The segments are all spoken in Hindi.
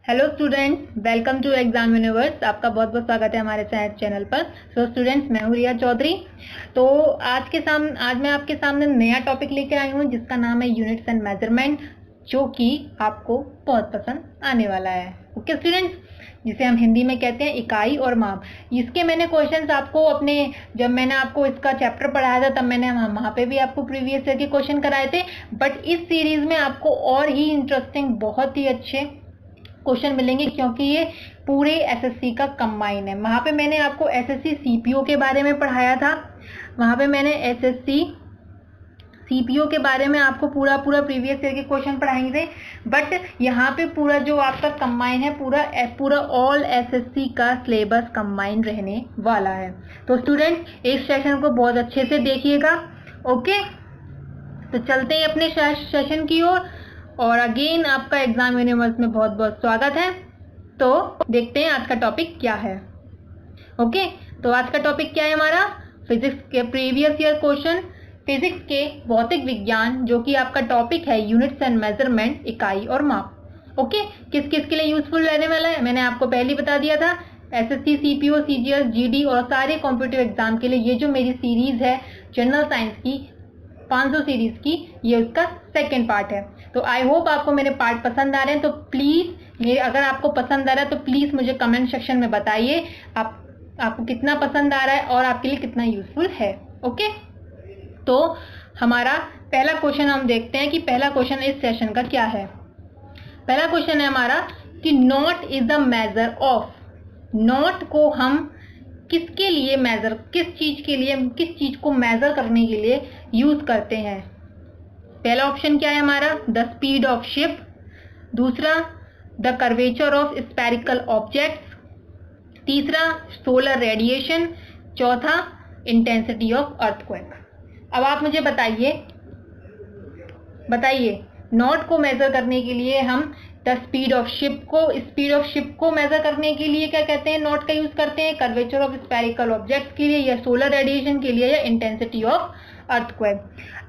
Hello students, welcome to exam universe. आपका बहुत बहुत स्वागत है हमारे चैनल पर। सो स्टूडेंट्स, मैं हूँ रिया चौधरी। तो आज मैं आपके सामने नया टॉपिक लेकर आई हूँ जिसका नाम है यूनिट्स एंड मेजरमेंट, जो कि आपको बहुत पसंद आने वाला है। ओके स्टूडेंट्स, जिसे हम हिंदी में कहते हैं इकाई और माप। इसके मैंने क्वेश्चंस आपको जब मैंने आपको इसका चैप्टर पढ़ाया था तब मैंने वहाँ पे भी आपको प्रीवियस ईयर के क्वेश्चन कराए थे। बट इस सीरीज में आपको और ही इंटरेस्टिंग, बहुत ही अच्छे क्वेश्चन मिलेंगे क्योंकि ये पूरे एसएससी का कंबाइन है। वहाँ पे मैंने आपको एसएससी सीपीओ के बारे में पढ़ाया था। वहाँ पे मैंने एसएससी सीपीओ के बारे में आपको पूरा प्रीवियस ईयर के क्वेश्चन पढ़ाए थे। बट यहाँ पे पूरा जो आपका कंबाइन है, पूरा ऑल एसएससी का सिलेबस कंबाइन रहने वाला है। तो स्टूडेंट इस सेशन को बहुत अच्छे से देखिएगा। ओके, तो चलते हैं अपने सेशन की ओर। और अगेन आपका एग्जाम यूनिवर्स में बहुत बहुत स्वागत है। तो देखते हैं आज का टॉपिक क्या है। ओके, तो आज का टॉपिक क्या है हमारा? फिजिक्स के प्रीवियस ईयर क्वेश्चन, फिजिक्स के भौतिक विज्ञान, जो कि आपका टॉपिक है यूनिट्स एंड मेजरमेंट, इकाई और माप। ओके, किस किस के लिए यूजफुल रहने वाला है मैंने आपको पहले बता दिया था। एसएससी, सीपीओ, सीजीएल, जीडी और सारे कॉम्पिटिटिव एग्जाम के लिए ये जो मेरी सीरीज है जनरल साइंस की 500 सीरीज की, ये उसका सेकेंड पार्ट है। तो आई होप आपको मेरे पार्ट पसंद आ रहे हैं। तो प्लीज अगर आपको पसंद आ रहा है तो प्लीज मुझे कमेंट सेक्शन में बताइए आपको कितना पसंद आ रहा है और आपके लिए कितना यूजफुल है। ओके, तो हमारा पहला क्वेश्चन हम देखते हैं कि पहला क्वेश्चन इस सेशन का क्या है। पहला क्वेश्चन है हमारा कि not is the measure of. Not को हम किसके लिए मेजर, किस चीज को मेजर करने के लिए यूज करते हैं? पहला ऑप्शन क्या है हमारा? The speed of ship. दूसरा, the curvature of spherical objects. तीसरा, सोलर रेडिएशन। चौथा, इंटेंसिटी ऑफ अर्थक्वेक। अब आप मुझे बताइए नॉट को मेजर करने के लिए हम स्पीड ऑफ शिप को मेजर करने के लिए क्या कहते हैं, नॉट का यूज करते हैं? कर्वेचर ऑफ स्फेरिकल ऑब्जेक्ट्स के लिए, या सोलर रेडिएशन के लिए, या इंटेंसिटी ऑफ अर्थक्वेक।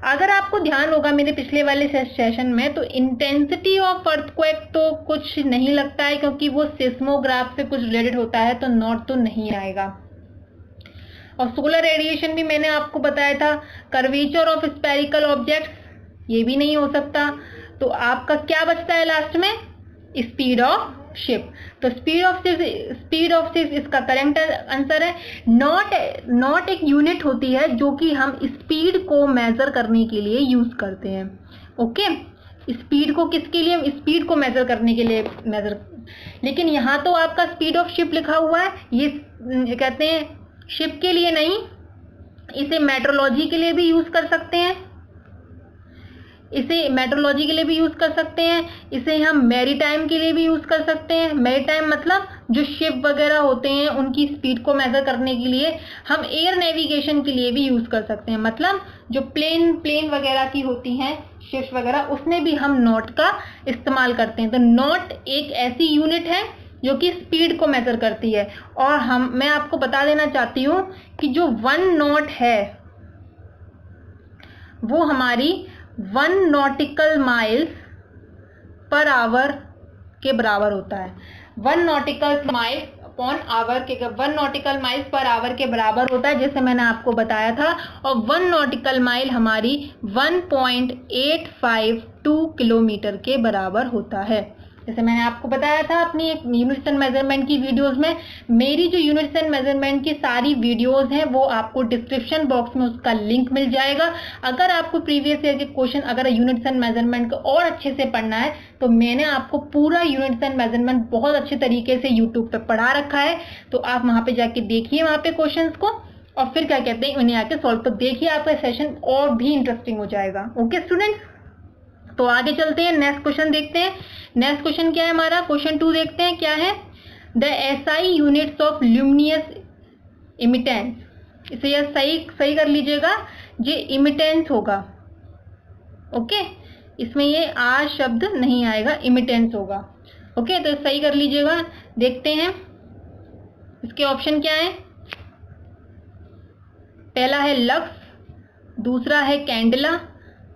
अगर आपको ध्यान होगा मेरे पिछले वाले सेशन में, तो इंटेंसिटी ऑफ अर्थक्वेक तो कुछ नहीं लगता है क्योंकि वो सिस्मोग्राफ से कुछ रिलेटेड होता है, तो नॉट तो नहीं आएगा। और सोलर रेडिएशन भी मैंने आपको बताया था। कर्वेचर ऑफ स्फेरिकल ऑब्जेक्ट्स, ये भी नहीं हो सकता। तो आपका क्या बचता है लास्ट में? Speed of ship. तो स्पीड ऑफ शिप इसका करेक्ट आंसर है। नॉट एक यूनिट होती है जो कि हम स्पीड को मेजर करने के लिए यूज करते हैं। ओके, स्पीड को किसके लिए? स्पीड को मेजर करने के लिए लेकिन यहाँ तो आपका स्पीड ऑफ शिप लिखा हुआ है। ये कहते हैं शिप के लिए नहीं, इसे मेट्रोलॉजी के लिए भी यूज कर सकते हैं। इसे हम मैरीटाइम के लिए भी यूज कर सकते हैं। मैरीटाइम मतलब जो शिप वगैरह होते हैं उनकी स्पीड को मेजर करने के लिए। हम एयर नेविगेशन के लिए भी यूज कर सकते हैं, मतलब जो प्लेन वगैरह की होती हैं शिप्स वगैरह, उसमें भी हम नॉट का इस्तेमाल करते हैं। तो नॉट एक ऐसी यूनिट है जो कि स्पीड को मेजर करती है। और मैं आपको बता देना चाहती हूँ कि जो 1 नॉट है वो हमारी 1 नॉटिकल माइल्स पर आवर के बराबर होता है। 1 नॉटिकल माइल्स पर आवर के बराबर होता है, जैसे मैंने आपको बताया था। और 1 नॉटिकल माइल हमारी 1.852 किलोमीटर के बराबर होता है। जैसे मैंने आपको बताया था अपनी एक यूनिट्स एंड मेजरमेंट की वीडियोस में। मेरी जो यूनिट्स एंड मेजरमेंट की सारी वीडियोस हैं वो आपको डिस्क्रिप्शन बॉक्स में उसका लिंक मिल जाएगा। अगर आपको प्रीवियस ईयर के क्वेश्चन, अगर यूनिट्स एंड मेजरमेंट को और अच्छे से पढ़ना है तो मैंने आपको पूरा यूनिट्स एंड मेजरमेंट बहुत अच्छे तरीके से यूट्यूब पे पढ़ा रखा है। तो आप वहाँ पे जाके देखिए वहाँ पे क्वेश्चन को, और फिर क्या कहते हैं उन्हें आके सॉल्व। तो देखिए आपका सेशन और भी इंटरेस्टिंग हो जाएगा। ओके स्टूडेंट्स, तो आगे चलते हैं, नेक्स्ट क्वेश्चन देखते हैं। नेक्स्ट क्वेश्चन क्या है हमारा? क्वेश्चन 2 देखते हैं क्या है। The SI units of luminous immittance. इसे यह सही कर लीजिएगा, ये इमिटेंस होगा। ओके, इसमें ये आर शब्द नहीं आएगा, इमिटेंस होगा। ओके, तो सही कर लीजिएगा। देखते हैं इसके ऑप्शन क्या है। पहला है लक्स, दूसरा है कैंडला,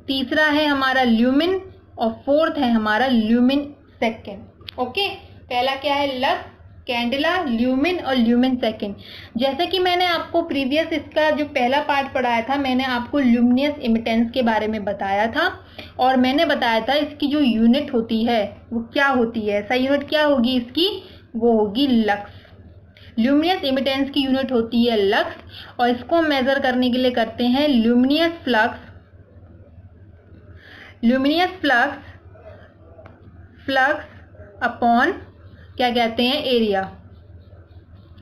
तीसरा है हमारा ल्यूमिन, और फोर्थ है हमारा ल्यूमिन सेकेंड। ओके, पहला क्या है, लक्स, कैंडेला, ल्यूमिन और ल्यूमिन सेकेंड। जैसे कि मैंने आपको प्रीवियस इसका जो पहला पार्ट पढ़ाया था, मैंने आपको ल्यूमिनियस इमिटेंस के बारे में बताया था और मैंने बताया था इसकी जो यूनिट होती है वो क्या होती है। सही यूनिट क्या होगी इसकी, वो होगी लक्स। ल्यूमिनियस इमिटेंस की यूनिट होती है लक्स और इसको मेजर करने के लिए करते हैं ल्यूमिनियस फ्लक्स, फ्लक्स अपॉन क्या कहते हैं, area.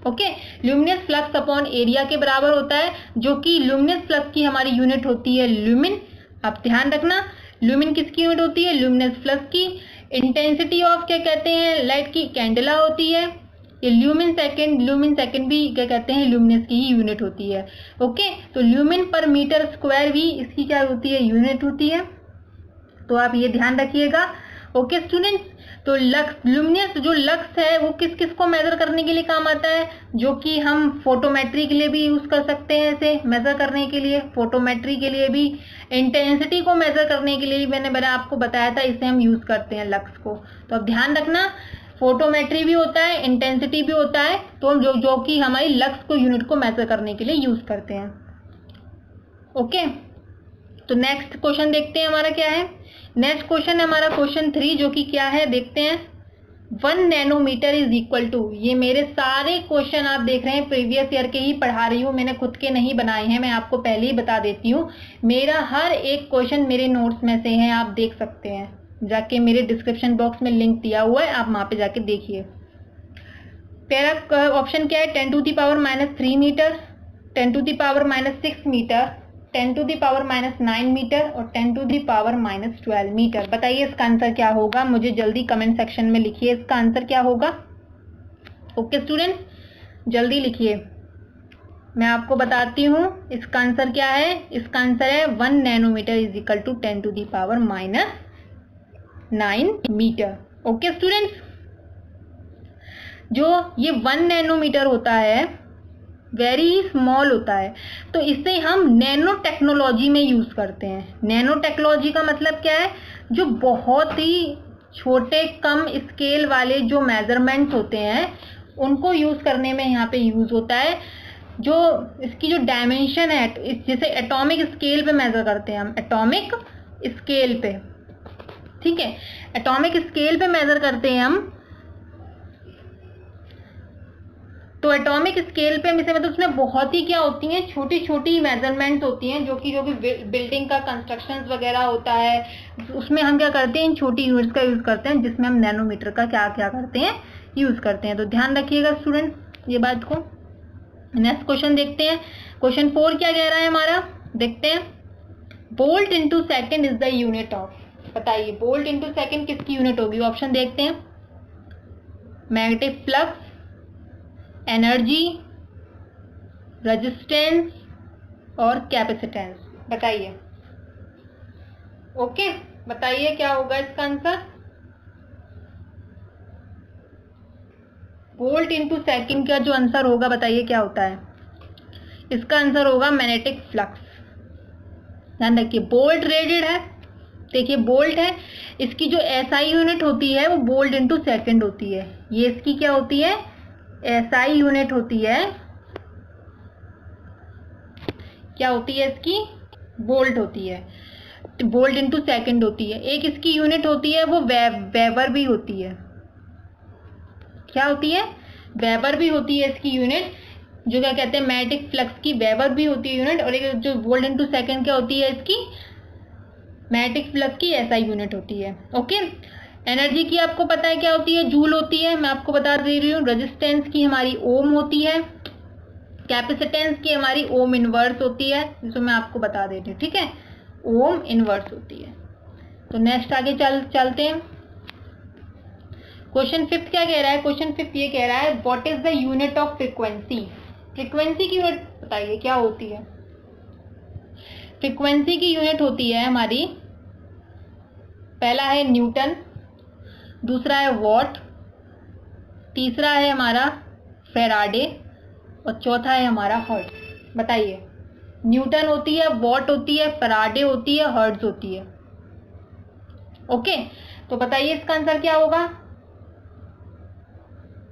Okay, luminous flux upon area के बराबर होता है, जो कि ल्यूमिनियस फ्लक्स की हमारी यूनिट होती है ल्यूमिन। आप ध्यान रखना, ल्यूमिन किसकी यूनिट होती है, ल्यूमिनियस फ्लक्स की। इंटेंसिटी ऑफ क्या कहते हैं, लाइट की, कैंडेला होती है। ये ल्यूमिन सेकेंड भी क्या कहते हैं, ल्यूमिनस की ही यूनिट होती है। ओके, तो ल्यूमिन पर मीटर स्क्वायर भी इसकी क्या होती है, यूनिट होती है। तो आप ये ध्यान रखिएगा। ओके स्टूडेंट्स, तो लक्स, ल्यूमिनियस जो लक्स है वो किस किस को मेजर करने के लिए काम आता है, जो कि हम फोटोमेट्री के लिए भी यूज कर सकते हैं, इसे मेजर करने के लिए, फोटोमेट्री के लिए भी, इंटेंसिटी को मेजर करने के लिए भी मैंने आपको बताया था, इसे हम यूज करते हैं लक्स को। तो अब ध्यान रखना, फोटोमेट्री भी होता है, इंटेंसिटी भी होता है, तो हम जो कि हमारी लक्स को यूनिट को मेजर करने के लिए यूज करते हैं। ओके, तो नेक्स्ट क्वेश्चन देखते हैं हमारा क्या है। नेक्स्ट क्वेश्चन है हमारा क्वेश्चन 3, जो कि क्या है देखते हैं। 1 नैनोमीटर इज इक्वल टू, ये मेरे सारे क्वेश्चन आप देख रहे हैं प्रीवियस ईयर के ही पढ़ा रही हूँ, मैंने खुद के नहीं बनाए हैं, मैं आपको पहले ही बता देती हूँ। मेरा हर एक क्वेश्चन मेरे नोट्स में से है, आप देख सकते हैं जाके, मेरे डिस्क्रिप्शन बॉक्स में लिंक दिया हुआ है, आप वहाँ पे जाके देखिए। पहला ऑप्शन क्या है, 10⁻³ मीटर, 10⁻⁻6 मीटर, 10⁻⁻9 मीटर और 10⁻⁻12 मीटर। बताइए इसका आंसर क्या होगा, मुझे जल्दी कमेंट सेक्शन में लिखिए इसका आंसर क्या होगा। ओके स्टूडेंट्स, जल्दी लिखिए, मैं आपको बताती हूँ इसका आंसर क्या है। इसका आंसर है 1 nanometre is equal to 10⁻⁻9 metre. Okay students, जो ये 1 नैनोमीटर होता है वेरी स्मॉल होता है, तो इसे हम नैनो टेक्नोलॉजी में यूज करते हैं। नैनो टेक्नोलॉजी का मतलब क्या है, जो बहुत ही छोटे कम स्केल वाले जो मेजरमेंट्स होते हैं उनको यूज करने में यहाँ पे यूज होता है। जो इसकी जो डायमेंशन है, जैसे एटॉमिक स्केल पे मेजर करते हैं हम, एटॉमिक स्केल पे, ठीक है, एटॉमिक स्केल पे मेजर करते हैं हम। तो एटॉमिक स्केल पे मिसे मतलब उसमें बहुत ही क्या होती हैं, छोटी छोटी मेजरमेंट्स होती हैं, जो कि बिल्डिंग का कंस्ट्रक्शंस वगैरह होता है, उसमें हम क्या करते हैं, इन छोटी यूनिट्स का यूज करते हैं, जिसमें हम नैनोमीटर का क्या क्या करते हैं, यूज करते हैं। तो ध्यान रखिएगा स्टूडेंट्स ये बात को। नेक्स्ट क्वेश्चन देखते हैं। क्वेश्चन 4 क्या कह रहा है हमारा, देखते हैं। Volt into second is the unit of, बताइए वोल्ट इंटू सेकेंड किसकी यूनिट होगी। ऑप्शन देखते हैं, मैग्नेटिक फ्लक्स, एनर्जी, रेजिस्टेंस और कैपेसिटेंस। बताइए। ओके, बताइए क्या होगा इसका आंसर। वोल्ट इंटू सेकेंड का जो आंसर होगा, बताइए क्या होता है। इसका आंसर होगा मैग्नेटिक फ्लक्स। ध्यान रखिए, वोल्ट रेटेड है, देखिए वोल्ट है, इसकी जो एसआई यूनिट होती है वो वोल्ट इंटू सेकेंड होती है। ये इसकी क्या होती है, एसआई यूनिट होती है। क्या होती है इसकी, वोल्ट होती है, वोल्ट इंटू सेकेंड होती है। एक इसकी यूनिट होती है वो वेबर भी होती है। क्या होती है, वेबर भी होती है इसकी यूनिट, जो क्या कहते हैं मैग्नेटिक फ्लक्स की वेबर भी होती है यूनिट। और एक जो वोल्ट इंटू सेकेंड क्या होती है इसकी, मैग्नेटिक फ्लक्स की एसआई यूनिट होती है। ओके, एनर्जी की आपको पता है क्या होती है, जूल होती है, मैं आपको बता दे रही हूँ। रेजिस्टेंस की हमारी ओम होती है, कैपेसिटेंस की हमारी ओम इनवर्स होती है, जिसको मैं आपको बता देती हूँ, ठीक है, ओम इनवर्स होती है। तो नेक्स्ट आगे चलते हैं। क्वेश्चन 5 क्या कह रहा है, क्वेश्चन 5 ये कह रहा है what is the unit of frequency. Frequency की यूनिट बताइए क्या होती है। फ्रीक्वेंसी की यूनिट होती है हमारी, पहला है न्यूटन, दूसरा है वॉट, तीसरा है हमारा फैराडे और चौथा है हमारा हर्ट्ज। बताइए, न्यूटन होती है, वॉट होती है, फैराडे होती है, हर्ट्ज होती है। ओके, तो बताइए इसका आंसर क्या होगा।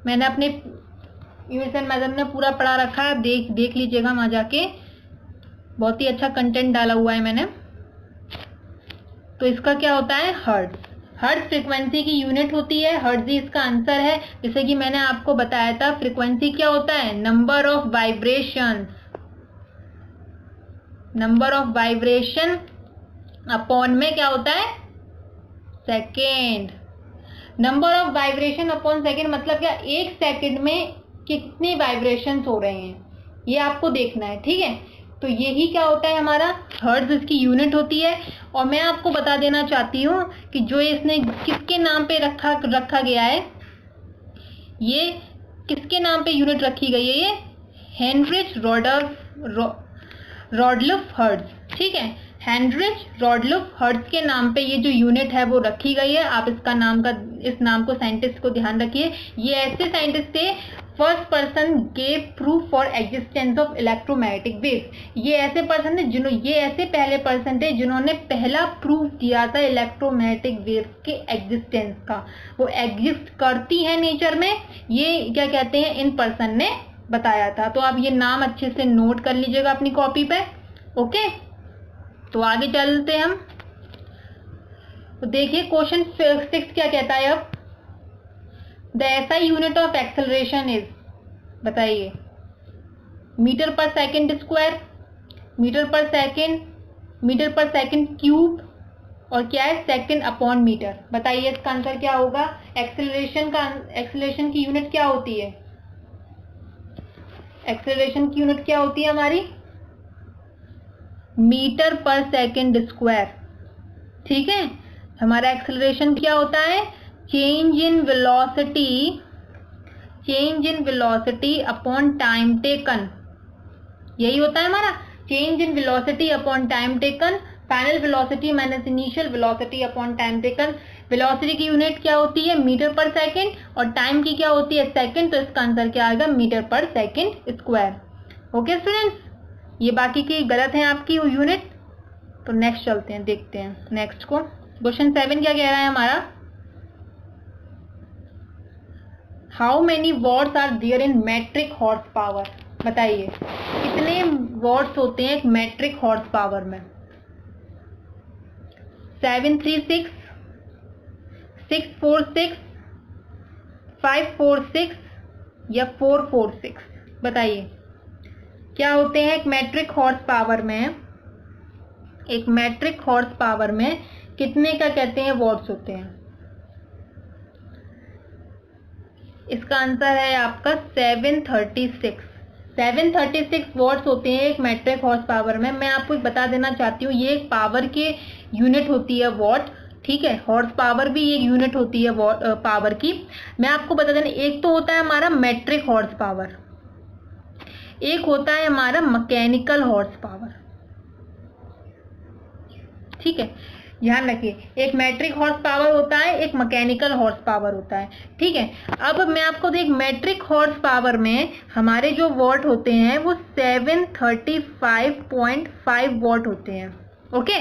मैंने अपने यूनिट्स एंड मेथड में पूरा पढ़ा रखा है, देख लीजिएगा वहाँ जाके, बहुत ही अच्छा कंटेंट डाला हुआ है मैंने। तो इसका क्या होता है, हर्ट्ज। हर्ट्ज फ्रीक्वेंसी की यूनिट होती है, हर्ट्ज ही इसका आंसर है। जैसे कि मैंने आपको बताया था, फ्रीक्वेंसी क्या होता है, number of vibration, number of vibration upon में क्या होता है, second. Number of vibration upon second मतलब क्या, एक सेकेंड में कितने वाइब्रेशंस हो रहे हैं, ये आपको देखना है, ठीक है। तो यही क्या होता है हमारा हर्ट्ज, इसकी यूनिट होती है। और मैं आपको बता देना चाहती हूँ कि जो इसने किसके नाम पे रखा गया है, ये किसके नाम पे यूनिट रखी गई है, ये हेनरिच रॉडल्फ हर्ट्ज, ठीक है। हेनरिच रॉडल्फ हर्ट्ज के नाम पे ये जो यूनिट है वो रखी गई है। आप इस नाम को साइंटिस्ट को ध्यान रखिए। ये ऐसे साइंटिस्ट थे, first person gave proof for existence of electromagnetic waves. ये ऐसे पर्सन थे ये ऐसे पहले पर्सन थे जिन्होंने पहला प्रूफ दिया था इलेक्ट्रोमैग्नेटिक वेव्स के एग्जिस्टेंस का। वो एग्जिस्ट करती है नेचर में, ये क्या कहते हैं, इन पर्सन ने बताया था। तो आप ये नाम अच्छे से नोट कर लीजिएगा अपनी कॉपी पे, ओके। तो आगे चलते हम, तो देखिए क्वेश्चन 6 क्या कहता है अब, the SI unit of acceleration is, बताइए, मीटर पर सेकेंड स्क्वायर, मीटर पर सेकेंड क्यूब, और क्या है, सेकेंड अपॉन मीटर। बताइए इसका आंसर क्या होगा। एक्सेलरेशन की यूनिट क्या होती है, एक्सेलरेशन की यूनिट क्या होती है हमारी, मीटर पर सेकेंड स्क्वायर, ठीक है। हमारा एक्सेलरेशन क्या होता है, change in velocity upon time taken, यही होता है हमारा, change in velocity upon time taken, final velocity minus initial velocity upon time taken. Velocity की यूनिट क्या होती है, मीटर पर सेकेंड, और टाइम की क्या होती है, सेकेंड। तो इसका आंसर क्या आएगा, मीटर पर सेकेंड स्क्वायर। ओके स्टूडेंट्स, ये बाकी की गलत है आपकी वो यूनिट। तो नेक्स्ट चलते हैं, देखते हैं नेक्स्ट को। क्वेश्चन 7 क्या कह रहा है हमारा, how many watts are there in metric horsepower. बताइए कितने वॉट्स होते हैं एक मेट्रिक हॉर्स पावर में। 736, 646, 546 या 446। बताइए क्या होते हैं एक मेट्रिक हॉर्स पावर में, एक मेट्रिक हॉर्स पावर में कितने का कहते हैं वॉट्स होते हैं। इसका आंसर है आपका 736 वॉट्स होते हैं एक मेट्रिक हॉर्स पावर में। मैं आपको बता देना चाहती हूँ, ये एक पावर के यूनिट होती है वॉट, ठीक है। हॉर्स पावर भी एक यूनिट होती है पावर की। मैं आपको बता देना, एक तो होता है हमारा मेट्रिक हॉर्स पावर, एक होता है हमारा मैकेनिकल हॉर्स पावर, ठीक है। ध्यान रखिए, एक मैट्रिक हॉर्स पावर होता है, एक मैकेनिकल हॉर्स पावर होता है, ठीक है। अब मैं आपको देख, मैट्रिक हॉर्स पावर में हमारे जो वॉट होते हैं वो 735.5 वॉट होते हैं, ओके।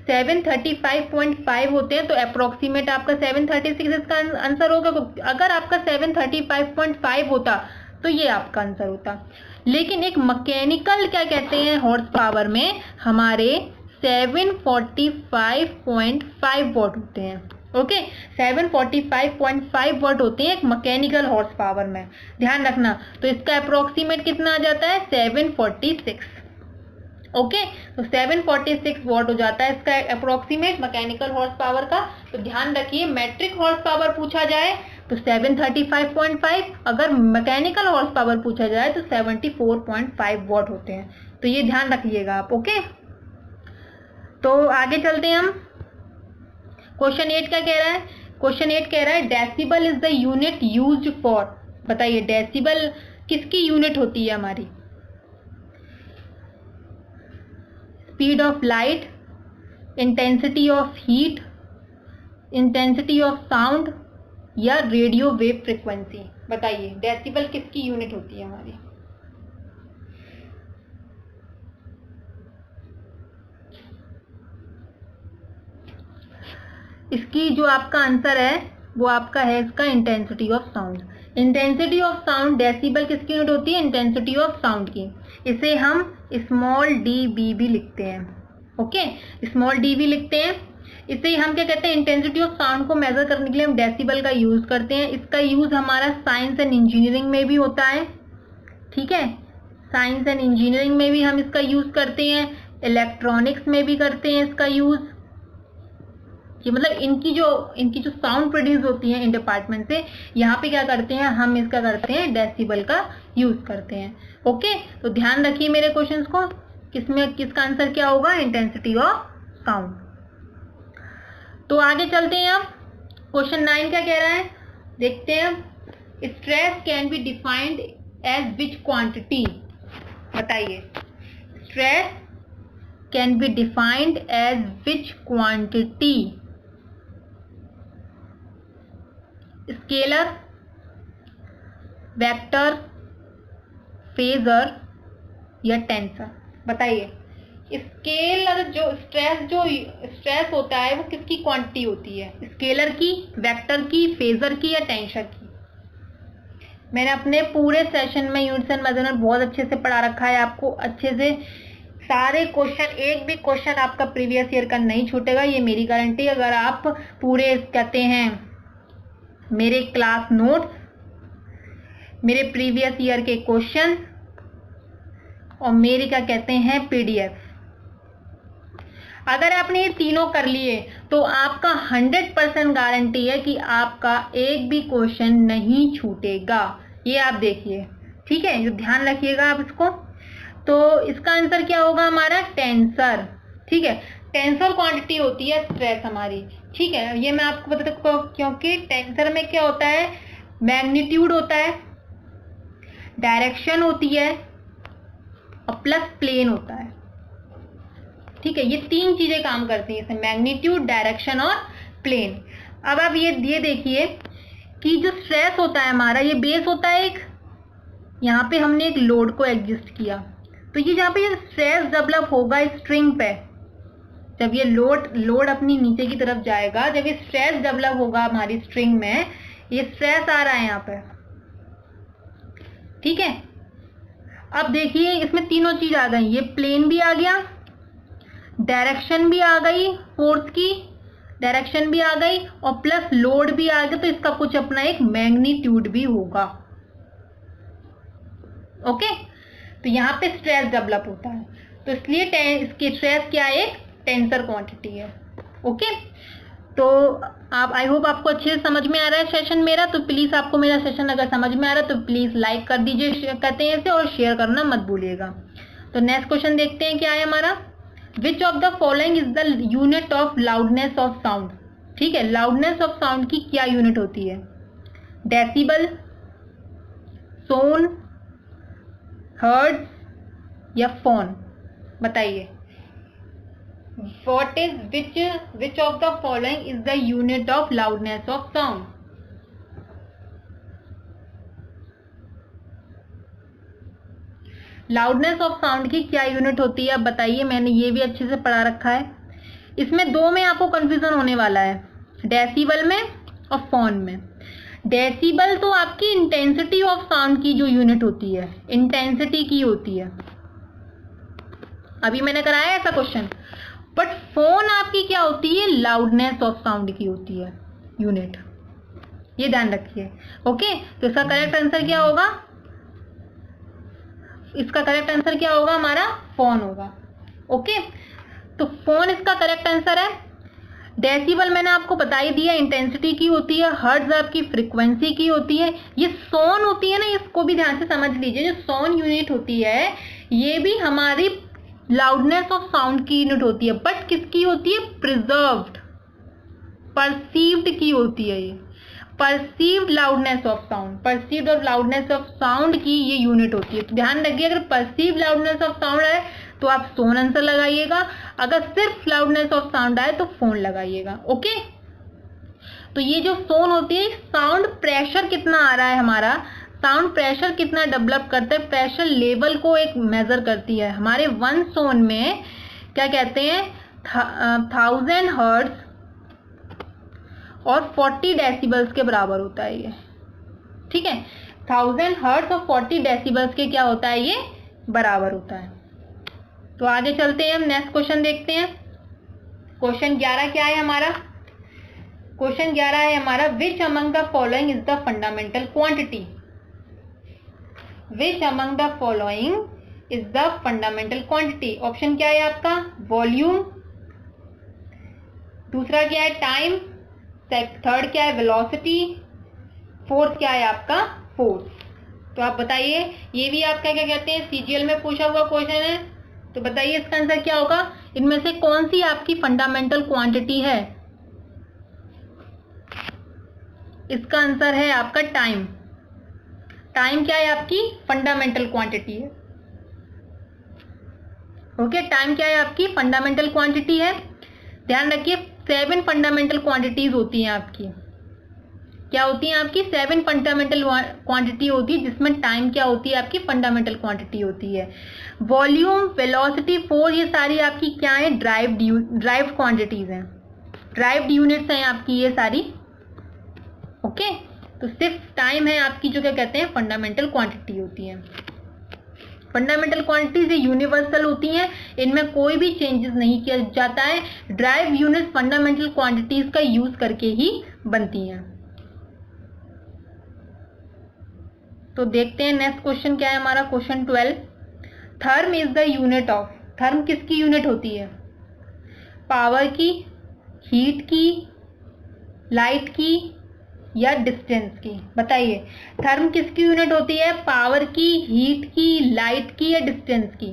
735.5 होते हैं। तो अप्रोक्सीमेट आपका 736 इसका आंसर होगा। अगर आपका 735.5 होता तो ये आपका आंसर होता। लेकिन एक मैकेनिकल क्या कहते हैं हॉर्स पावर में हमारे 745.5 वॉट होते हैं, ओके। 745.5 वॉट होते हैं एक मैकेनिकल हॉर्स पावर में, ध्यान रखना। तो इसका अप्रोक्सीमेट कितना आ जाता है, 746, ओके। तो 746 वॉट हो जाता है इसका अप्रोक्सीमेट मैकेनिकल हॉर्स पावर का। तो ध्यान रखिए, मैट्रिक हॉर्स पावर पूछा जाए तो 735.5, अगर मैकेनिकल हॉर्स पावर पूछा जाए तो 74.5 वॉट होते हैं। तो ये ध्यान रखिएगा आप, ओके। तो आगे चलते हैं हम। क्वेश्चन 8 क्या कह रहा है, क्वेश्चन 8 कह रहा है decibel is the unit used for. बताइए डेसिबल किसकी यूनिट होती है हमारी, speed of light, intensity of heat, intensity of sound, या रेडियो वेव फ्रीक्वेंसी। बताइए डेसिबल किसकी यूनिट होती है हमारी। इसकी जो आपका आंसर है वो आपका है इसका intensity of sound. Intensity of sound, decibel किसकी यूनिट होती है? इंटेंसिटी ऑफ साउंड की। इसे हम स्मॉल dB भी लिखते हैं। ओके, स्मॉल dB लिखते हैं। इसे हम क्या कहते हैं? इंटेंसिटी ऑफ साउंड को मेजर करने के लिए हम डेसिबल का यूज करते हैं। इसका यूज हमारा साइंस एंड इंजीनियरिंग में भी होता है। ठीक है, साइंस एंड इंजीनियरिंग में भी हम इसका यूज करते हैं, इलेक्ट्रॉनिक्स में भी करते हैं इसका यूज। ये मतलब इनकी जो साउंड प्रोड्यूस होती है इन डिपार्टमेंट से, यहाँ पे क्या करते हैं? हम इसका करते हैं डेसिबल का यूज करते हैं। ओके, तो ध्यान रखिए मेरे क्वेश्चंस को, किसका आंसर क्या होगा? Intensity of sound. तो आगे चलते हैं। अब क्वेश्चन 9 क्या कह रहा है, देखते हैं। Stress can be defined as which quantity? बताइए, stress can be defined as which quantity? Scalar, vector, phasor या टेंसर? बताइए। स्केलर जो स्ट्रेस होता है वो किसकी क्वांटिटी होती है? स्केलर की, वेक्टर की, फेजर की या टेंसर की? मैंने अपने पूरे सेशन में यूनिट्स एंड मेजरमेंट बहुत अच्छे से पढ़ा रखा है, आपको अच्छे से सारे क्वेश्चन, एक भी क्वेश्चन आपका प्रीवियस ईयर का नहीं छूटेगा, ये मेरी गारंटी। अगर आप पूरे कहते हैं मेरे क्लास नोट्स, मेरे प्रीवियस ईयर के क्वेश्चन और मेरे क्या कहते हैं PDF, अगर आपने ये तीनों कर लिए तो आपका 100% गारंटी है कि आपका एक भी क्वेश्चन नहीं छूटेगा। ये आप देखिए, ठीक है, जो ध्यान रखिएगा आप इसको। तो इसका आंसर क्या होगा हमारा? टेंसर। ठीक है, टेंसर क्वांटिटी होती है स्ट्रेस हमारी। ठीक है, ये मैं आपको बता सकता हूँ, क्योंकि टेंसर में क्या होता है? मैग्नीट्यूड होता है, डायरेक्शन होती है और प्लस प्लेन होता है। ठीक है, ये तीन चीजें काम करती हैं इसमें, मैग्नीट्यूड, डायरेक्शन और प्लेन। अब आप ये देखिए कि जो स्ट्रेस होता है हमारा, ये बेस होता है एक, यहाँ पे हमने एक लोड को एग्जिस्ट किया, तो ये जहाँ पे ये स्ट्रेस डेवलप होगा स्ट्रिंग पे, जब ये लोड अपनी नीचे की तरफ जाएगा, जब ये स्ट्रेस डेवलप होगा हमारी स्ट्रिंग में, ये स्ट्रेस आ रहा है यहाँ पे। ठीक है, अब देखिए इसमें तीनों चीज आ गई, ये प्लेन भी आ गया, डायरेक्शन भी आ गई, फोर्स की डायरेक्शन भी आ गई और प्लस लोड भी आ गया, तो इसका कुछ अपना एक मैग्नीट्यूड भी होगा। ओके, तो यहाँ पे स्ट्रेस डेवलप होता है, तो इसलिए इसकी स्ट्रेस क्या है? एक टेंसर क्वांटिटी है। ओके, तो आप, आई होप आपको अच्छे से समझ में आ रहा है सेशन मेरा। तो प्लीज आपको मेरा सेशन अगर समझ में आ रहा है तो प्लीज लाइक कर दीजिए, कहते हैं इसे, और शेयर करना मत भूलिएगा। तो नेक्स्ट क्वेश्चन देखते हैं क्या है हमारा। Which of the following is the unit of loudness of sound? ठीक है, लाउडनेस ऑफ साउंड की क्या यूनिट होती है? डेसिबल, सोन, हर्ट्ज या फोन? बताइए। What is which of the following is the unit of loudness of sound? Loudness of sound की क्या यूनिट होती है? अब बताइए, मैंने ये भी अच्छे से पढ़ा रखा है। इसमें दो में आपको कंफ्यूजन होने वाला है, डेसिबल में और फोन में। डेसिबल तो आपकी इंटेंसिटी ऑफ साउंड की जो यूनिट होती है, इंटेंसिटी की होती है, अभी मैंने कराया ऐसा क्वेश्चन। बट फोन आपकी क्या होती है? लाउडनेस ऑफ साउंड की होती है यूनिट, ये ध्यान रखिए। ओके, तो इसका करेक्ट आंसर क्या होगा? इसका करेक्ट आंसर क्या होगा हमारा? फोन होगा। ओके, तो फोन इसका करेक्ट आंसर है। डेसिबल मैंने आपको बता ही दिया, इंटेंसिटी की होती है। हर्ट्ज आपकी फ्रीक्वेंसी की होती है। ये सोन होती है ना, इसको भी ध्यान से समझ लीजिए। जो सोन यूनिट होती है ये भी हमारी लाउडनेस ऑफ साउंड की यूनिट होती है, बट किसकी होती है? प्रिजर्व्ड, परसीव्ड की होती है। ये perceived loudness of sound, perceived और लाउडनेस ऑफ साउंड की ये यूनिट होती है। तो ध्यान रखिए, अगर परसीव्ड लाउडनेस ऑफ साउंड है तो आप सोन आंसर लगाइएगा, अगर सिर्फ लाउडनेस ऑफ साउंड आए तो फोन लगाइएगा। ओके, तो ये जो सोन होती है, साउंड प्रेशर कितना आ रहा है हमारा, साउंड प्रेशर कितना डेवलप करता है, प्रेशर लेवल को एक मेजर करती है। हमारे 1 सोन में क्या कहते हैं, 1000 हर्ट्ज और 40 डेसिबल्स के बराबर होता है ये। ठीक है, 1000 हर्ट्ज और 40 डेसिबल्स के क्या होता है, ये बराबर होता है। तो आगे चलते हैं, हम नेक्स्ट क्वेश्चन देखते हैं। क्वेश्चन 11 क्या है हमारा? क्वेश्चन 11 है हमारा, which among the following is the fundamental quantity? Which among the following is the fundamental quantity? Option क्या है आपका? वॉल्यूम, दूसरा क्या है टाइम, थर्ड क्या है वेलोसिटी, फोर्थ क्या है आपका फोर्स। तो आप बताइए, ये भी आपका क्या कहते हैं सीजीएल में पूछा हुआ क्वेश्चन है, तो बताइए इसका आंसर क्या होगा? इनमें से कौन सी आपकी फंडामेंटल क्वांटिटी है? इसका आंसर है आपका टाइम। टाइम क्या है आपकी फंडामेंटल क्वांटिटी है। ओके, टाइम क्या है आपकी फंडामेंटल क्वांटिटी है। ध्यान रखिए 7 फंडामेंटल क्वांटिटीज होती हैं आपकी। क्या होती है आपकी? 7 फंडामेंटल क्वांटिटी होती है, जिसमें टाइम क्या होती है आपकी फंडामेंटल क्वांटिटी होती है। वॉल्यूम, वेलोसिटी, फोर्स, ये सारी आपकी क्या है? ड्राइव्ड क्वांटिटीज हैं, ड्राइव्ड यूनिट्स हैं आपकी ये सारी। ओके, तो सिर्फ टाइम है आपकी जो क्या कहते हैं फंडामेंटल क्वांटिटी होती है। फंडामेंटल क्वांटिटीज ये यूनिवर्सल होती हैं, इनमें कोई भी चेंजेस नहीं किया जाता है। ड्राइव यूनिट फंडामेंटल क्वांटिटीज का यूज करके ही बनती हैं। तो देखते हैं नेक्स्ट क्वेश्चन क्या है हमारा, question 12। Therm is the unit of, therm किसकी यूनिट होती है? पावर की, हीट की, लाइट की या डिस्टेंस की? बताइए, थर्म किसकी यूनिट होती है? पावर की, हीट की, लाइट की या डिस्टेंस की?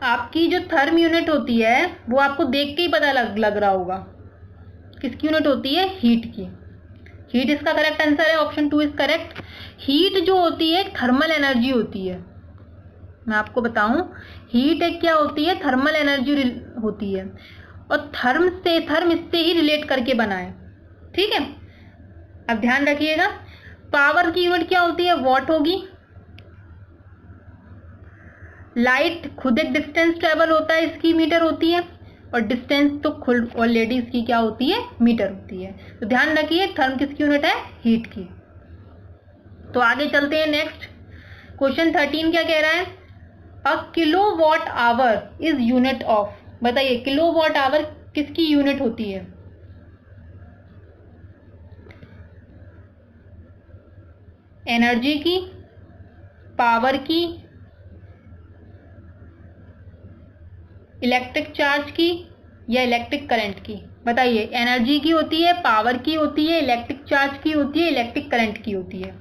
आपकी जो थर्म यूनिट होती है वो आपको देख के ही पता लग रहा होगा किसकी यूनिट होती है? हीट की। हीट इसका करेक्ट आंसर है, ऑप्शन 2 इज करेक्ट। हीट जो होती है थर्मल एनर्जी होती है। मैं आपको बताऊं, हीट एक क्या होती है? थर्मल एनर्जी होती है, और थर्म इससे ही रिलेट करके बना है। ठीक है, अब ध्यान रखिएगा। पावर की यूनिट क्या होती है? वॉट होगी। लाइट खुद एक डिस्टेंस ट्रेवल होता है, इसकी मीटर होती है, और डिस्टेंस तो खुद ऑलरेडी इसकी क्या होती है? मीटर होती है। तो ध्यान रखिए थर्म किसकी यूनिट है? हीट की। तो आगे चलते हैं नेक्स्ट, क्वेश्चन 13 क्या कह रहा है? A kilowatt hour is unit of. बताइए, किलोवाट आवर किसकी यूनिट होती है? एनर्जी की, पावर की, इलेक्ट्रिक चार्ज की या इलेक्ट्रिक करंट की? बताइए, एनर्जी की होती है, पावर की होती है, इलेक्ट्रिक चार्ज की होती है, इलेक्ट्रिक करंट की होती है?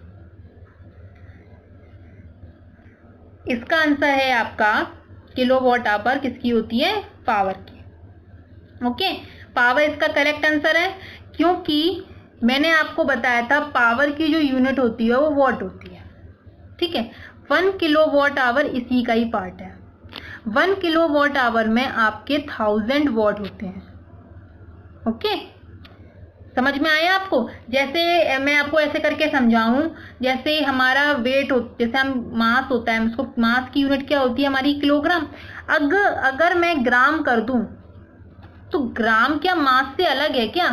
इसका आंसर है आपका किलोवाट आवर किसकी होती है? पावर की। ओके, पावर इसका करेक्ट आंसर है, क्योंकि मैंने आपको बताया था पावर की जो यूनिट होती है वो वॉट होती है। ठीक है, 1 किलोवाट आवर इसी का ही पार्ट है। 1 किलोवाट आवर में आपके 1000 वॉट होते हैं। ओके, समझ में आया आपको? जैसे मैं आपको ऐसे करके समझाऊं, जैसे हमारा वेट जैसे हम मास होता है, उसको मास की यूनिट क्या होती है हमारी? किलोग्राम। अगर मैं ग्राम कर दूं तो ग्राम क्या मास से अलग है क्या?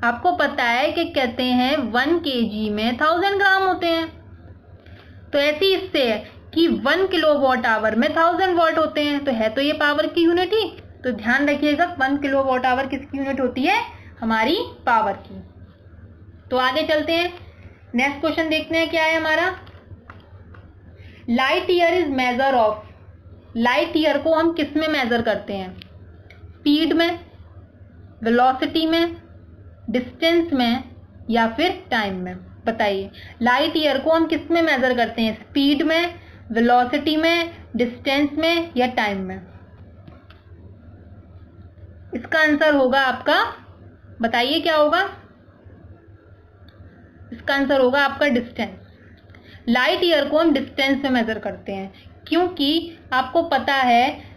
आपको पता है कि कहते हैं 1 kg में 1000 ग्राम होते हैं। तो ऐसी इससे है कि 1 किलोवाट आवर में 1000 वॉट होते हैं, तो है तो ये पावर की यूनिट ही। तो ध्यान रखिएगा 1 किलोवाट आवर किसकी यूनिट होती है? हमारी पावर की। तो आगे चलते हैं, नेक्स्ट क्वेश्चन देखते हैं क्या है हमारा। Light year is measure of. Light year को हम किस में मेजर करते हैं? स्पीड में, वेलोसिटी में, डिस्टेंस में या फिर टाइम में? बताइए, लाइट ईयर को हम किस में मेजर करते हैं? स्पीड में, वेलोसिटी में, डिस्टेंस में या टाइम में? इसका आंसर होगा आपका, बताइए क्या होगा? इसका आंसर होगा आपका डिस्टेंस। लाइट ईयर को हम डिस्टेंस में मेजर करते हैं, क्योंकि आपको पता है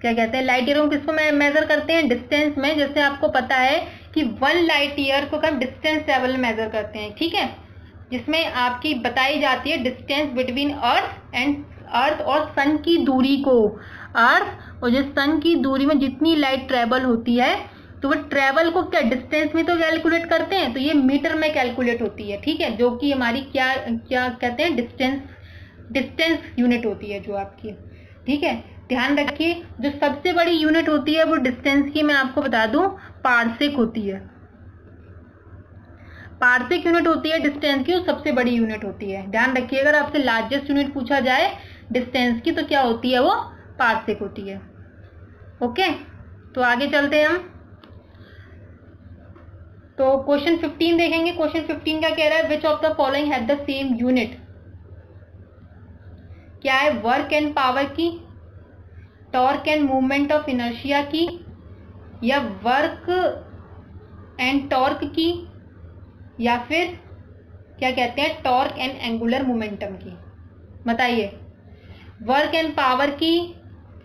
क्या कहते हैं लाइट ईयर को किसको मेजर करते हैं? डिस्टेंस में। जैसे आपको पता है कि 1 लाइट ईयर को हम डिस्टेंस ट्रेवल में मेजर करते हैं। ठीक है, जिसमें आपकी बताई जाती है डिस्टेंस बिटवीन अर्थ और सन की दूरी को। अर्थ और जो सन की दूरी में जितनी लाइट ट्रेवल होती है तो वो ट्रेवल को क्या डिस्टेंस में तो कैलकुलेट करते हैं, तो ये मीटर में कैलकुलेट होती है, ठीक है, जो कि हमारी क्या क्या कहते हैं, डिस्टेंस यूनिट होती है जो आपकी, ठीक है। ध्यान रखिए, जो सबसे बड़ी यूनिट होती है वो डिस्टेंस की, मैं आपको बता दूं, पार्सेक होती है। पार्सेक यूनिट होती है डिस्टेंस की, वो सबसे बड़ी यूनिट होती है। ध्यान रखिए, अगर आपसे लार्जेस्ट यूनिट पूछा जाए डिस्टेंस की तो क्या होती है, वो पार्सेक होती है। ओके, तो आगे चलते हैं हम। तो क्वेश्चन 15 देखेंगे। क्वेश्चन 15 क्या कह रहा है, which of the following have the same unit. क्या है, वर्क एंड पावर की, torque and movement of inertia की, या वर्क एंड टॉर्क की, या फिर क्या कहते हैं, टॉर्क एंड एंगुलर मोमेंटम की। बताइए, वर्क एंड पावर की,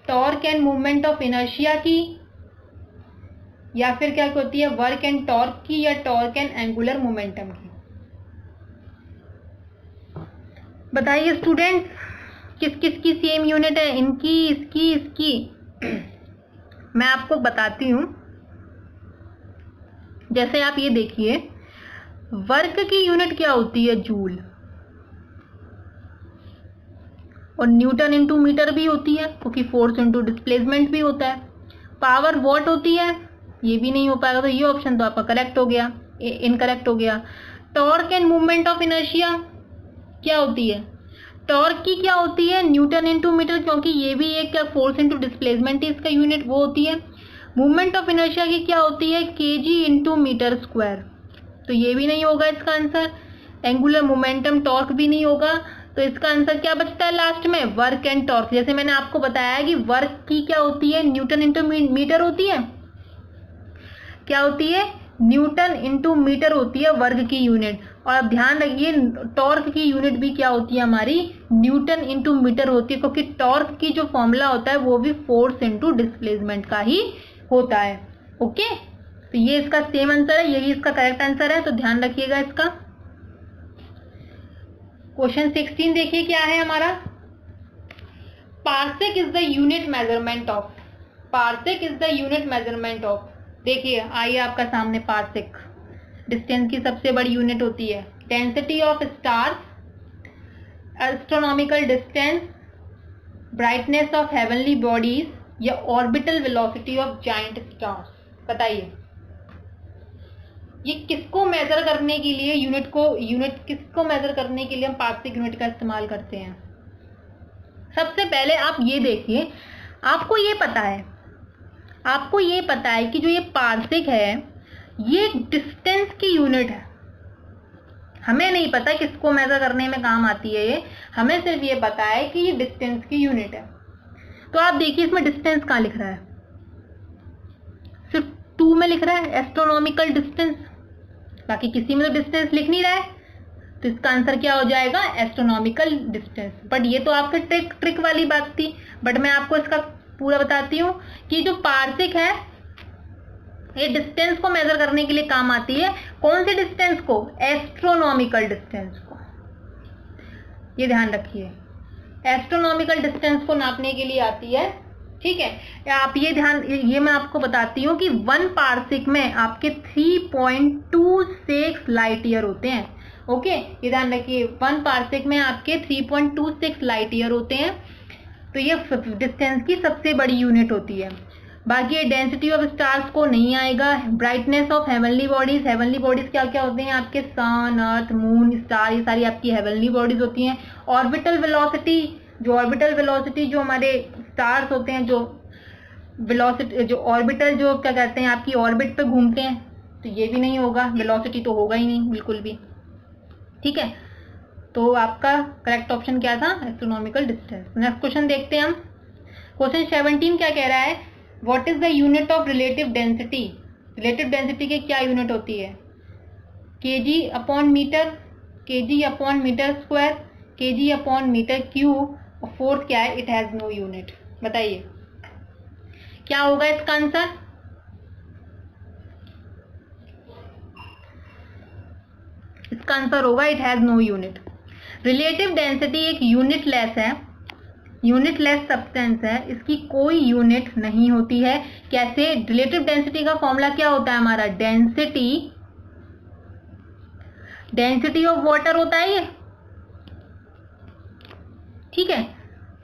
torque and movement of inertia की, या फिर क्या होती है, वर्क एंड टॉर्क की, या टॉर्क एंड एंगुलर मोमेंटम की। बताइए स्टूडेंट्स, किस किस की सेम यूनिट है, इनकी, इसकी, इसकी। मैं आपको बताती हूं। जैसे आप ये देखिए, वर्क की यूनिट क्या होती है, जूल, और न्यूटन इंटू मीटर भी होती है, क्योंकि फोर्स इंटू डिस्प्लेसमेंट भी होता है। पावर वॉट होती है, ये भी नहीं हो पाएगा, तो ये ऑप्शन तो आपका करेक्ट हो गया, इनकरेक्ट हो गया। Torque and movement of inertia क्या होती है, टॉर्क की क्या होती है, न्यूटन इंटू मीटर, क्योंकि ये भी एक क्या फोर्स इंटू डिस्प्लेसमेंट है, इसका यूनिट वो होती है। मूवमेंट ऑफ इनर्शिया की क्या होती है, केजी इंटू मीटर स्क्वायर, तो ये भी नहीं होगा इसका आंसर। एंगुलर मोमेंटम टॉर्क भी नहीं होगा, तो इसका आंसर क्या बचता है लास्ट में, वर्क एंड टॉर्क। जैसे मैंने आपको बताया कि वर्क की क्या होती है, न्यूटन इंटू मीटर होती है, क्या होती है, न्यूटन इंटू मीटर होती है वर्ग की यूनिट। और अब ध्यान रखिए, टॉर्क की यूनिट भी क्या होती है हमारी, न्यूटन इंटू मीटर होती है, क्योंकि टॉर्क की जो फॉर्मूला होता है वो भी फोर्स इंटू डिस्प्लेसमेंट का ही होता है। ओके, तो ये इसका सेम आंसर है, यही इसका करेक्ट आंसर है, तो ध्यान रखिएगा इसका। क्वेश्चन 16 देखिए क्या है हमारा, parsec is the unit measurement of, parsec is the unit measurement of. देखिए, आइए आपका सामने, पार्सेक डिस्टेंस की सबसे बड़ी यूनिट होती है, density of stars, astronomical distance, brightness of heavenly bodies, या orbital velocity of giant stars. बताइए, ये किसको मेजर करने के लिए यूनिट किसको मेजर करने के लिए हम पार्सेक यूनिट का इस्तेमाल करते हैं। सबसे पहले आप ये देखिए, आपको ये पता है कि जो ये पार्सेक है ये डिस्टेंस की यूनिट है। हमें नहीं पता किसको मेजर करने में काम आती है ये, हमें सिर्फ ये पता है कि ये डिस्टेंस की यूनिट है। तो आप देखिए, इसमें डिस्टेंस कहाँ लिख रहा है, सिर्फ 2 में लिख रहा है, एस्ट्रोनॉमिकल डिस्टेंस, बाकी किसी में तो डिस्टेंस लिख नहीं रहा है, तो इसका आंसर क्या हो जाएगा, एस्ट्रोनॉमिकल डिस्टेंस। बट ये तो आपके ट्रिक वाली बात थी, बट मैं आपको इसका पूरा बताती हूँ कि जो पार्सेक है ये डिस्टेंस को मेजर करने के लिए काम आती है। कौन सी डिस्टेंस को, एस्ट्रोनॉमिकल डिस्टेंस को, ये ध्यान रखिए, एस्ट्रोनॉमिकल डिस्टेंस को नापने के लिए आती है, ठीक है। आप ये मैं आपको बताती हूँ कि 1 पार्सेक में आपके 3.26 लाइट ईयर होते हैं। ओके, ये ध्यान रखिए, 1 पार्सेक में आपके 3.26 लाइट ईयर होते हैं, तो ये डिस्टेंस की सबसे बड़ी यूनिट होती है। बाकी ये डेंसिटी ऑफ स्टार्स को नहीं आएगा। Brightness of heavenly bodies, heavenly bodies क्या क्या होते हैं आपके, सन, अर्थ, मून, स्टार, ये सारी आपकी हेवनली बॉडीज होती हैं। ऑर्बिटल वेलोसिटी, जो हमारे स्टार्स होते हैं, जो वेलोसिटी, जो ऑर्बिटल, जो क्या कहते हैं आपकी ऑर्बिट पे घूमते हैं, तो ये भी नहीं होगा, वेलोसिटी तो होगा ही नहीं बिल्कुल भी, ठीक है। तो आपका करेक्ट ऑप्शन क्या था, एस्ट्रोनॉमिकल डिस्टेंस। नेक्स्ट क्वेश्चन देखते हैं हम। क्वेश्चन 17 क्या कह रहा है, what is the unit of relative density. Relative density की क्या यूनिट होती है, KG upon metre, KG upon metre square, KG upon metre cube, और फोर्थ क्या है, इट हैज नो यूनिट। बताइए क्या होगा इसका आंसर, इसका आंसर होगा it has no unit. Relative density एक यूनिट लेस है, यूनिटलेस सब्सटेंस है, इसकी कोई यूनिट नहीं होती है। कैसे? रिलेटिव डेंसिटी का फॉर्मूला क्या होता है हमारा? डेंसिटी ऑफ वाटर होता है ये, ठीक है।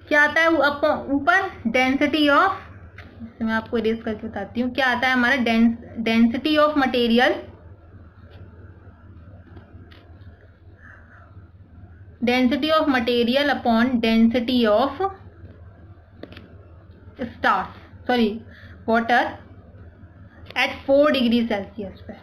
क्या आता है ऊपर? डेंसिटी ऑफ, मैं आपको इरेज करके बताती हूँ क्या आता है हमारा। Density of material, density of material upon density of stars, sorry water at 4 degree Celsius पे,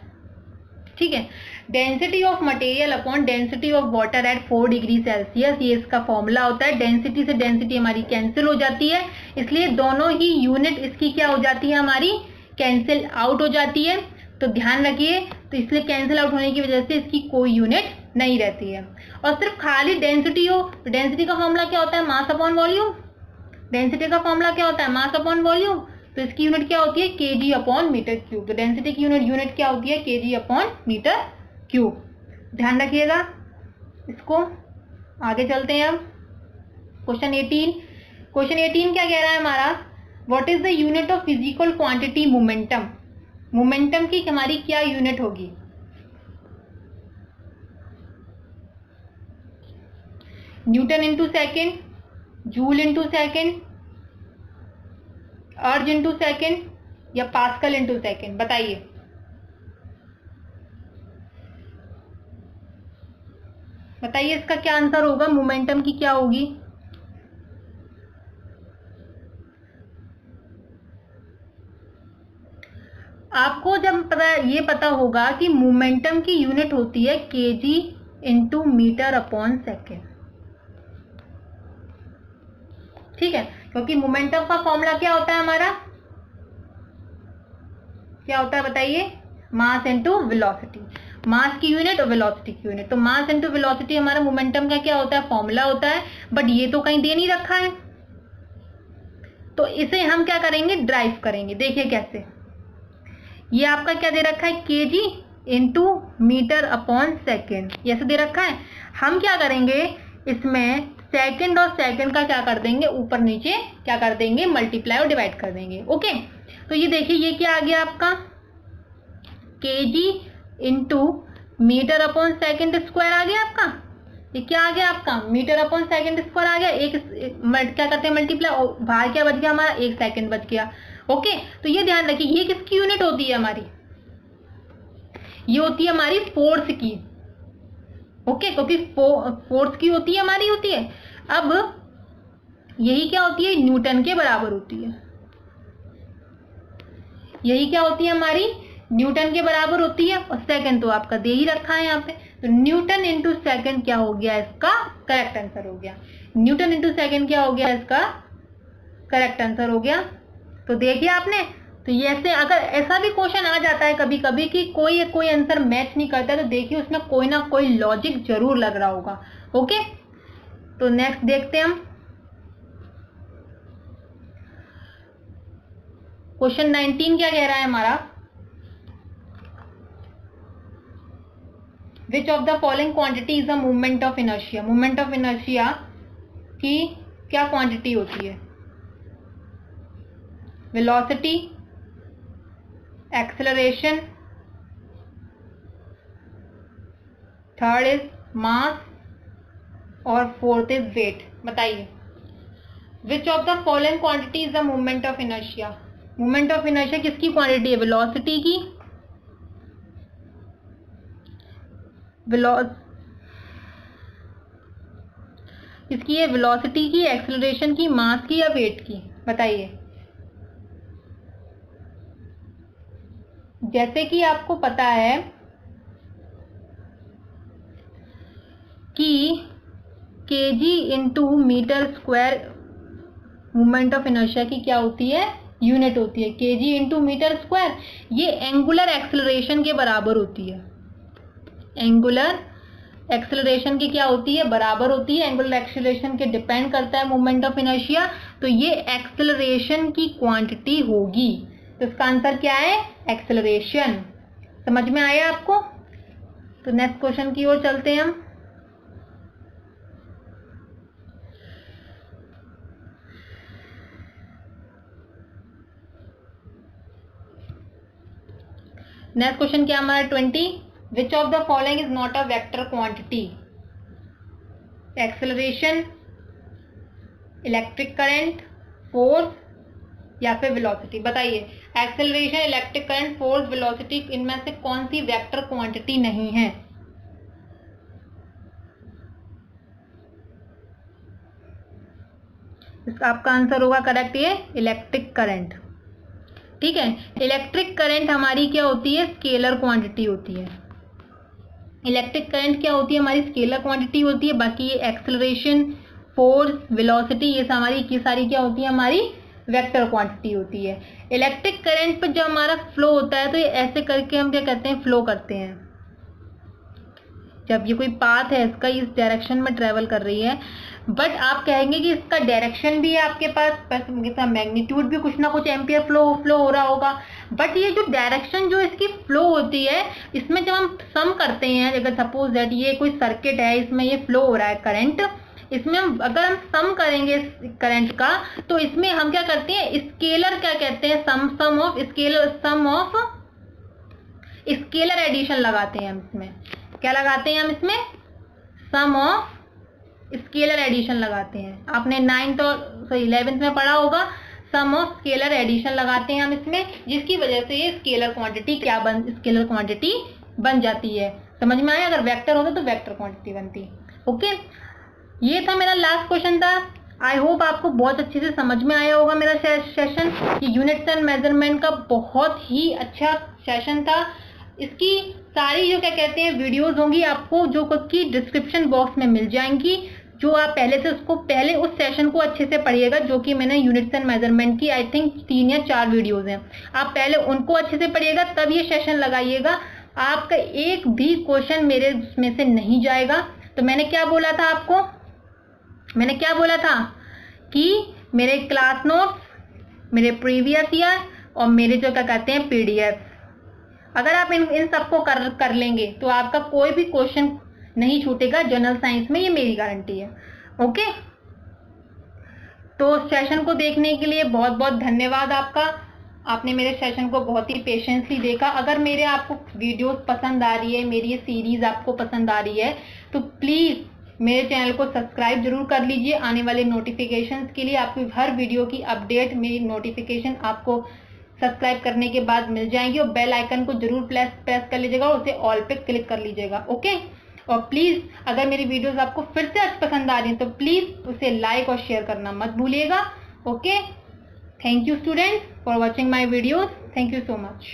ठीक है। Density of material upon density of water at 4 degree Celsius, ये इसका फॉर्मूला होता है। डेंसिटी से डेंसिटी हमारी कैंसिल हो जाती है, इसलिए दोनों ही यूनिट इसकी क्या हो जाती है हमारी? कैंसिल आउट हो जाती है। तो ध्यान रखिए, तो इसलिए कैंसिल आउट होने की वजह से इसकी कोई यूनिट नहीं रहती है। और सिर्फ खाली डेंसिटी हो, डेंसिटी का फॉर्मूला क्या होता है? Mass upon volume. डेंसिटी का फॉर्मूला क्या होता है? Mass upon volume. तो इसकी यूनिट क्या होती है? KG upon metre cube. तो डेंसिटी की यूनिट क्या होती है? KG upon metre cube. ध्यान रखिएगा इसको। आगे चलते हैं अब क्वेश्चन 18। क्वेश्चन 18 क्या कह रहा है हमारा? What is the unit of physical quantity momentum? Momentum की हमारी क्या यूनिट होगी? Newton into second, joule into second, अर्ज इंटू सेकेंड, या पास्कल इंटू सेकेंड? बताइए। बताइए इसका क्या आंसर होगा? मोमेंटम की क्या होगी? आपको जब ये पता होगा कि मोमेंटम की यूनिट होती है KG into metre upon second, ठीक है। क्योंकि मोमेंटम का फॉर्मूला क्या होता है हमारा? क्या होता है बताइए? Mass into velocity. मास की यूनिट और वेलोसिटी की यूनिट। तो मास इंटू वेलोसिटी हमारा मोमेंटम का क्या होता है? फॉर्मूला होता है। बट ये तो कहीं दे नहीं रखा है, तो इसे हम क्या करेंगे? ड्राइव करेंगे। देखिए कैसे। ये आपका क्या दे रखा है? KG into metre upon second, ऐसे दे रखा है। हम क्या करेंगे? इसमें सेकंड और सेकंड का क्या कर देंगे? ऊपर नीचे क्या कर देंगे? मल्टीप्लाई और डिवाइड कर देंगे। ओके, तो ये देखिए ये क्या आ गया आपका? KG into metre upon second square आ गया आपका। ये क्या आ गया आपका? मीटर अपॉन सेकेंड स्क्वायर आ गया। एक क्या करते हैं? मल्टीप्लाई। बाहर क्या बच गया हमारा? 1 सेकेंड बच गया। ओके, तो ये ध्यान रखिए, ये किसकी यूनिट होती है हमारी? ये होती है हमारी फोर्स की। ओके, क्योंकि फोर्स की होती है हमारी, होती है। अब यही क्या होती है? न्यूटन के बराबर होती है। यही क्या होती है हमारी? न्यूटन के बराबर होती है। और सेकंड तो आपका दे ही रखा है यहाँ पे, तो न्यूटन इंटू सेकेंड क्या हो गया? इसका करेक्ट आंसर हो गया। न्यूटन इंटू सेकेंड क्या हो गया? इसका करेक्ट आंसर हो गया। तो देखिए आपने, तो ये ऐसे अगर ऐसा भी क्वेश्चन आ जाता है कभी कभी कि कोई आंसर मैच नहीं करता, तो देखिए उसमें कोई ना कोई लॉजिक जरूर लग रहा होगा। ओके, तो नेक्स्ट देखते हैं हम क्वेश्चन 19 क्या कह रहा है हमारा? Which of the following quantity is the movement of inertia? Movement of inertia की क्या क्वांटिटी होती है? Velocity, acceleration, third is mass, और फोर्थ इज वेट। बताइए which of the following quantity is the movement of inertia? Movement of inertia किसकी क्वांटिटी है? वेलोसिटी की, किसकी है? वेलोसिटी की, एक्सेलरेशन की, मास की, या वेट की? बताइए। जैसे कि आपको पता है कि KG into metre square movement of inertia की क्या होती है? यूनिट होती है। केजी इंटू मीटर स्क्वायर ये एंगुलर एक्सेलरेशन के बराबर होती है। एंगुलर एक्सेलरेशन की क्या होती है? बराबर होती है। एंगुलर एक्सेलरेशन के डिपेंड करता है मूवमेंट ऑफ इनर्शिया, तो ये एक्सेलरेशन की क्वांटिटी होगी। तो इसका आंसर क्या है? एक्सेलरेशन। समझ में आया आपको? तो नेक्स्ट क्वेश्चन की ओर चलते हैं हम। नेक्स्ट क्वेश्चन क्या हमारा 20, which of the following is not a vector quantity? Acceleration, electric current, force या फिर वेलोसिटी। बताइए, acceleration, electric current, force, velocity, इनमें से कौन सी वेक्टर क्वांटिटी नहीं है? इसका आपका आंसर होगा करेक्ट ये इलेक्ट्रिक करंट। ठीक है, इलेक्ट्रिक करंट हमारी क्या होती है? स्केलर क्वांटिटी होती है। इलेक्ट्रिक करंट क्या होती है? हमारी स्केलर क्वांटिटी होती है। बाकी ये एक्सेलरेशन, फोर्स, वेलोसिटी, ये सारी क्या होती है? हमारी वेक्टर क्वांटिटी होती है। इलेक्ट्रिक करंट पर जब हमारा फ्लो होता है तो ये ऐसे करके हम क्या कहते हैं? फ्लो करते हैं। जब ये कोई पाथ है इसका इस डायरेक्शन में ट्रेवल कर रही है, बट आप कहेंगे कि इसका डायरेक्शन भी है आपके पास, इसका मैग्नीट्यूड भी कुछ ना कुछ एम्पियर फ्लो हो रहा होगा, बट ये जो डायरेक्शन जो इसकी फ्लो होती है, इसमें जब हम सम करते हैं, अगर सपोज दैट ये कोई सर्किट है, इसमें ये फ्लो हो रहा है करंट, इसमें अगर हम सम करेंगे करंट का, तो इसमें हम क्या करते हैं? स्केलर क्या कहते हैं? सम ऑफ स्केलर एडिशन लगाते हैं हम इसमें। क्या लगाते हैं हम इसमें? सम ऑफ स्केलर एडिशन लगाते हैं। आपने 9th और 11th में पढ़ा होगा, सम ऑफ स्केलर एडिशन लगाते हैं हम इसमें, जिसकी वजह से ये स्केलर क्वांटिटी बन जाती है। समझ में आया? अगर वेक्टर होता तो वेक्टर क्वांटिटी बनती। ओके, ये था मेरा लास्ट क्वेश्चन था। आई होप आपको बहुत अच्छे से समझ में आया होगा मेरा सेशन। ये यूनिट्स एंड मेजरमेंट का बहुत ही अच्छा सेशन था। इसकी सारी जो क्या कहते हैं वीडियोस होंगी आपको जो कि डिस्क्रिप्शन बॉक्स में मिल जाएंगी, जो आप पहले उस सेशन को अच्छे से पढ़िएगा, जो कि मैंने यूनिट्स एंड मेजरमेंट की आई थिंक 3 या 4 वीडियोस हैं। आप पहले उनको अच्छे से पढ़िएगा, तब ये सेशन लगाइएगा। आपका एक भी क्वेश्चन मेरे में से नहीं जाएगा। तो मैंने क्या बोला था आपको? मैंने क्या बोला था कि मेरे क्लास नोट्स, मेरे प्रीवियस ईयर और मेरे जो क्या कहते हैं PDF, अगर आप इन सबको कर लेंगे तो आपका कोई भी क्वेश्चन नहीं छूटेगा जनरल साइंस में, ये मेरी गारंटी है। ओके, तो सेशन को देखने के लिए बहुत बहुत धन्यवाद आपका। आपने मेरे सेशन को बहुत ही पेशेंसली देखा। अगर मेरे आपको वीडियोस पसंद आ रही है, मेरी ये सीरीज आपको पसंद आ रही है, तो प्लीज़ मेरे चैनल को सब्सक्राइब जरूर कर लीजिए। आने वाले नोटिफिकेशंस के लिए आपको हर वीडियो की अपडेट, मेरी नोटिफिकेशन आपको सब्सक्राइब करने के बाद मिल जाएंगी, और बेल आइकन को जरूर प्रेस कर लीजिएगा, उसे ऑल पे क्लिक कर लीजिएगा। ओके, और प्लीज़ अगर मेरी वीडियोस आपको फिर से पसंद आ रही हैं तो प्लीज़ उसे लाइक और शेयर करना मत भूलिएगा। Okay, thank you students for watching my videos. Thank you so much.